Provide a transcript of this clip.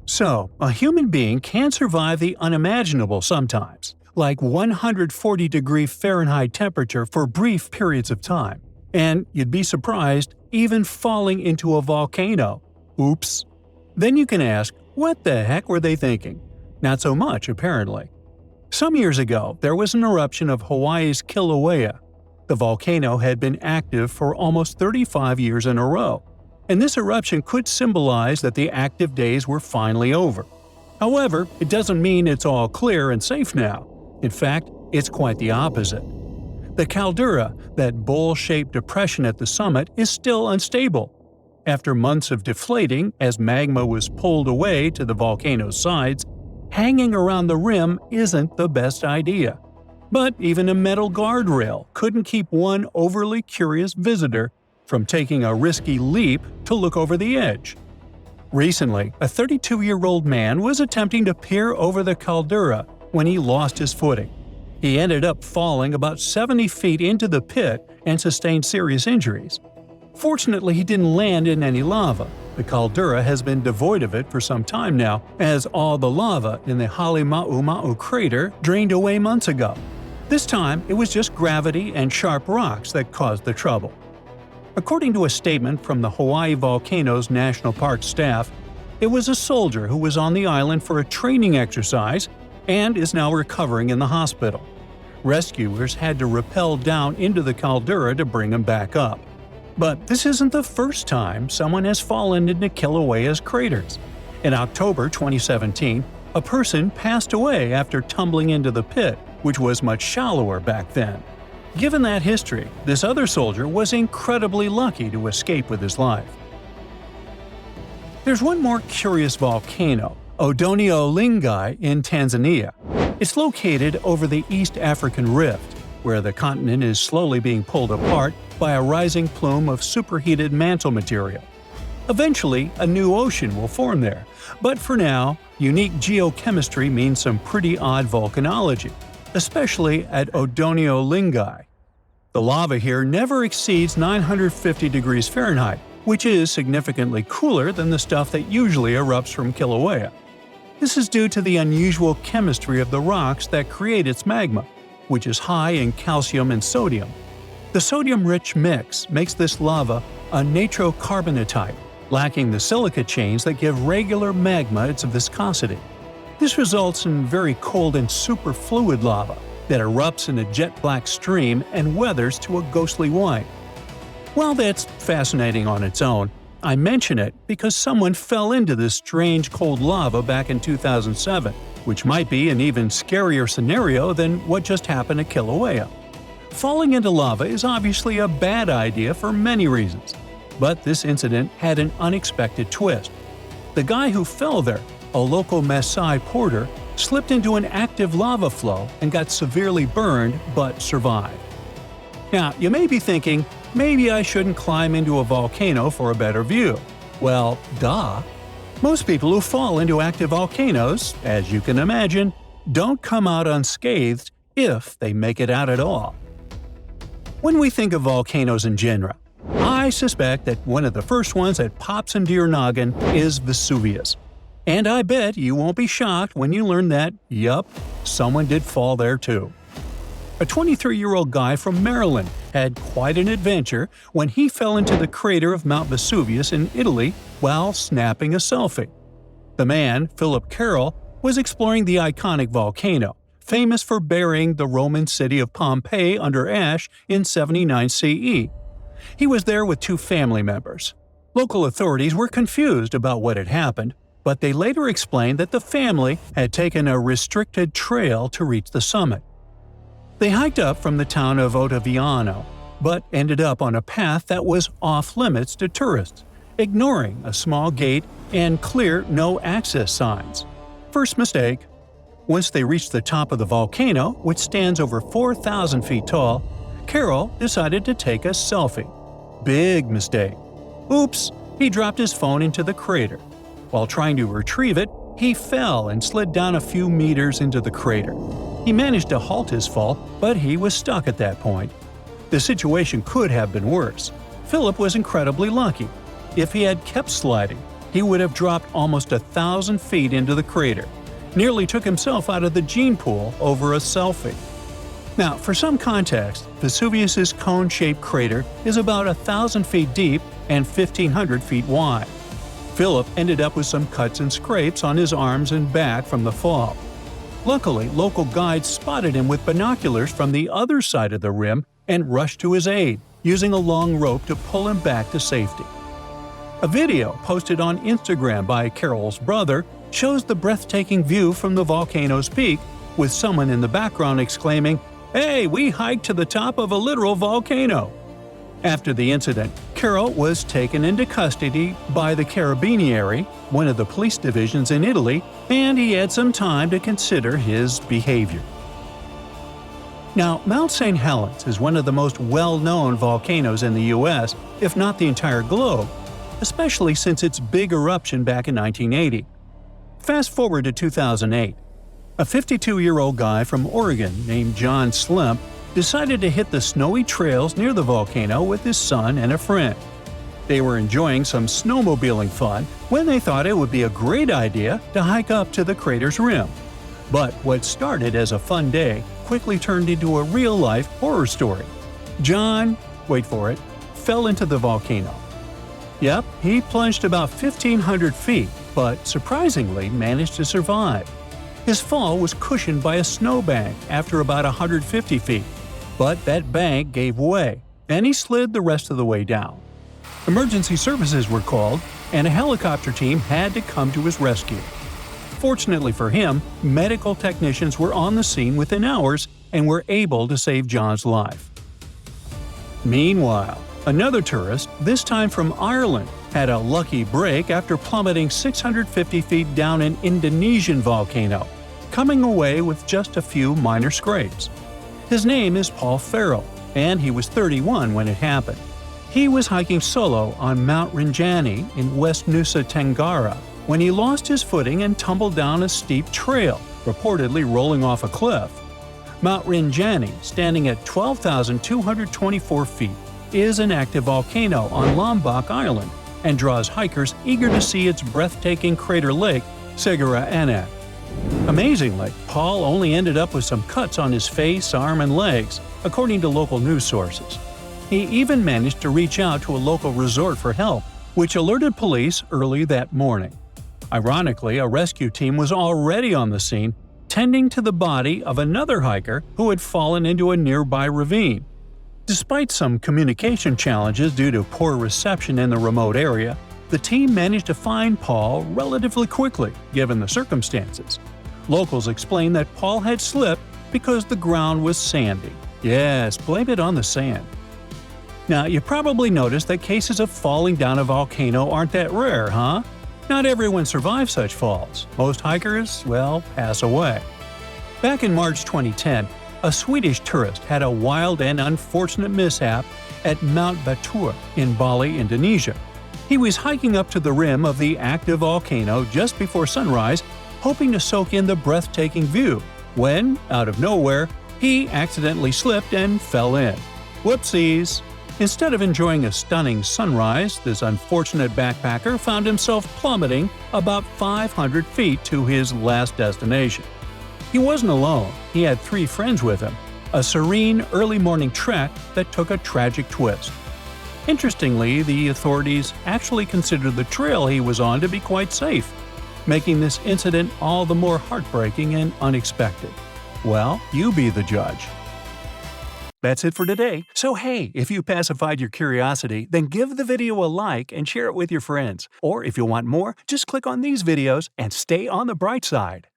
So, a human being can survive the unimaginable sometimes, like 140-degree Fahrenheit temperature for brief periods of time. And you'd be surprised, even falling into a volcano. Oops. Then you can ask, what the heck were they thinking? Not so much, apparently. Some years ago, there was an eruption of Hawaii's Kilauea. The volcano had been active for almost 35 years in a row, and this eruption could symbolize that the active days were finally over. However, it doesn't mean it's all clear and safe now. In fact, it's quite the opposite. The caldera, that bowl-shaped depression at the summit, is still unstable. After months of deflating as magma was pulled away to the volcano's sides, hanging around the rim isn't the best idea. But even a metal guardrail couldn't keep one overly curious visitor from taking a risky leap to look over the edge. Recently, a 32-year-old man was attempting to peer over the caldera when he lost his footing. He ended up falling about 70 feet into the pit and sustained serious injuries. Fortunately, he didn't land in any lava. The caldera has been devoid of it for some time now, as all the lava in the Halemaumau crater drained away months ago. This time, it was just gravity and sharp rocks that caused the trouble. According to a statement from the Hawaii Volcanoes National Park staff, it was a soldier who was on the island for a training exercise and is now recovering in the hospital. Rescuers had to rappel down into the caldera to bring him back up. But this isn't the first time someone has fallen into Kilauea's craters. In October 2017, a person passed away after tumbling into the pit, which was much shallower back then. Given that history, this other soldier was incredibly lucky to escape with his life. There's one more curious volcano, Ol Doinyo Lengai in Tanzania. It's located over the East African Rift, where the continent is slowly being pulled apart by a rising plume of superheated mantle material. Eventually, a new ocean will form there, but for now, unique geochemistry means some pretty odd volcanology, especially at Ol Doinyo Lengai. The lava here never exceeds 950 degrees Fahrenheit, which is significantly cooler than the stuff that usually erupts from Kilauea. This is due to the unusual chemistry of the rocks that create its magma, which is high in calcium and sodium. The sodium-rich mix makes this lava a natrocarbonatite, lacking the silica chains that give regular magma its viscosity. This results in very cold and superfluid lava that erupts in a jet-black stream and weathers to a ghostly white. While that's fascinating on its own, I mention it because someone fell into this strange cold lava back in 2007, which might be an even scarier scenario than what just happened at Kilauea. Falling into lava is obviously a bad idea for many reasons, but this incident had an unexpected twist. The guy who fell there, a local Maasai porter, slipped into an active lava flow and got severely burned but survived. Now, you may be thinking, maybe I shouldn't climb into a volcano for a better view. Well, duh. Most people who fall into active volcanoes, as you can imagine, don't come out unscathed if they make it out at all. When we think of volcanoes in general, I suspect that one of the first ones that pops into your noggin is Vesuvius. And I bet you won't be shocked when you learn that, yup, someone did fall there too. A 23-year-old guy from Maryland had quite an adventure when he fell into the crater of Mount Vesuvius in Italy while snapping a selfie. The man, Philip Carroll, was exploring the iconic volcano, famous for burying the Roman city of Pompeii under ash in 79 CE. He was there with two family members. Local authorities were confused about what had happened, but they later explained that the family had taken a restricted trail to reach the summit. They hiked up from the town of Ottaviano, but ended up on a path that was off-limits to tourists, ignoring a small gate and clear no-access signs. First mistake. Once they reached the top of the volcano, which stands over 4,000 feet tall, Carroll decided to take a selfie. Big mistake. Oops, he dropped his phone into the crater. While trying to retrieve it, he fell and slid down a few meters into the crater. He managed to halt his fall, but he was stuck at that point. The situation could have been worse. Philip was incredibly lucky. If he had kept sliding, he would have dropped almost 1,000 feet into the crater. Nearly took himself out of the gene pool over a selfie. Now, for some context, Vesuvius's cone-shaped crater is about 1,000 feet deep and 1,500 feet wide. Philip ended up with some cuts and scrapes on his arms and back from the fall. Luckily, local guides spotted him with binoculars from the other side of the rim and rushed to his aid, using a long rope to pull him back to safety. A video posted on Instagram by Carol's brother shows the breathtaking view from the volcano's peak, with someone in the background exclaiming, "Hey, we hiked to the top of a literal volcano!" After the incident, Carol was taken into custody by the Carabinieri, one of the police divisions in Italy, and he had some time to consider his behavior. Now, Mount St. Helens is one of the most well-known volcanoes in the U.S., if not the entire globe, especially since its big eruption back in 1980. Fast forward to 2008. A 52-year-old guy from Oregon named John Slimp decided to hit the snowy trails near the volcano with his son and a friend. They were enjoying some snowmobiling fun when they thought it would be a great idea to hike up to the crater's rim. But what started as a fun day quickly turned into a real-life horror story. John, wait for it, fell into the volcano. Yep, he plunged about 1,500 feet, but surprisingly managed to survive. His fall was cushioned by a snowbank after about 150 feet, but that bank gave way, and he slid the rest of the way down. Emergency services were called, and a helicopter team had to come to his rescue. Fortunately for him, medical technicians were on the scene within hours and were able to save John's life. Meanwhile, another tourist, this time from Ireland, had a lucky break after plummeting 650 feet down an Indonesian volcano, coming away with just a few minor scrapes. His name is Paul Farrell, and he was 31 when it happened. He was hiking solo on Mount Rinjani in West Nusa Tenggara when he lost his footing and tumbled down a steep trail, reportedly rolling off a cliff. Mount Rinjani, standing at 12,224 feet, is an active volcano on Lombok Island and draws hikers eager to see its breathtaking crater lake, Segura Anak. Amazingly, Paul only ended up with some cuts on his face, arm, and legs, according to local news sources. He even managed to reach out to a local resort for help, which alerted police early that morning. Ironically, a rescue team was already on the scene, tending to the body of another hiker who had fallen into a nearby ravine. Despite some communication challenges due to poor reception in the remote area, the team managed to find Paul relatively quickly, given the circumstances. Locals explained that Paul had slipped because the ground was sandy. Yes, blame it on the sand. Now, you probably noticed that cases of falling down a volcano aren't that rare, huh? Not everyone survives such falls. Most hikers, well, pass away. Back in March 2010, a Swedish tourist had a wild and unfortunate mishap at Mount Batur in Bali, Indonesia. He was hiking up to the rim of the active volcano just before sunrise, hoping to soak in the breathtaking view, when, out of nowhere, he accidentally slipped and fell in. Whoopsies! Instead of enjoying a stunning sunrise, this unfortunate backpacker found himself plummeting about 500 feet to his last destination. He wasn't alone. He had 3 friends with him, a serene early morning trek that took a tragic twist. Interestingly, the authorities actually considered the trail he was on to be quite safe, making this incident all the more heartbreaking and unexpected. Well, you be the judge. That's it for today. So hey, if you pacified your curiosity, then give the video a like and share it with your friends. Or if you want more, just click on these videos and stay on the bright side.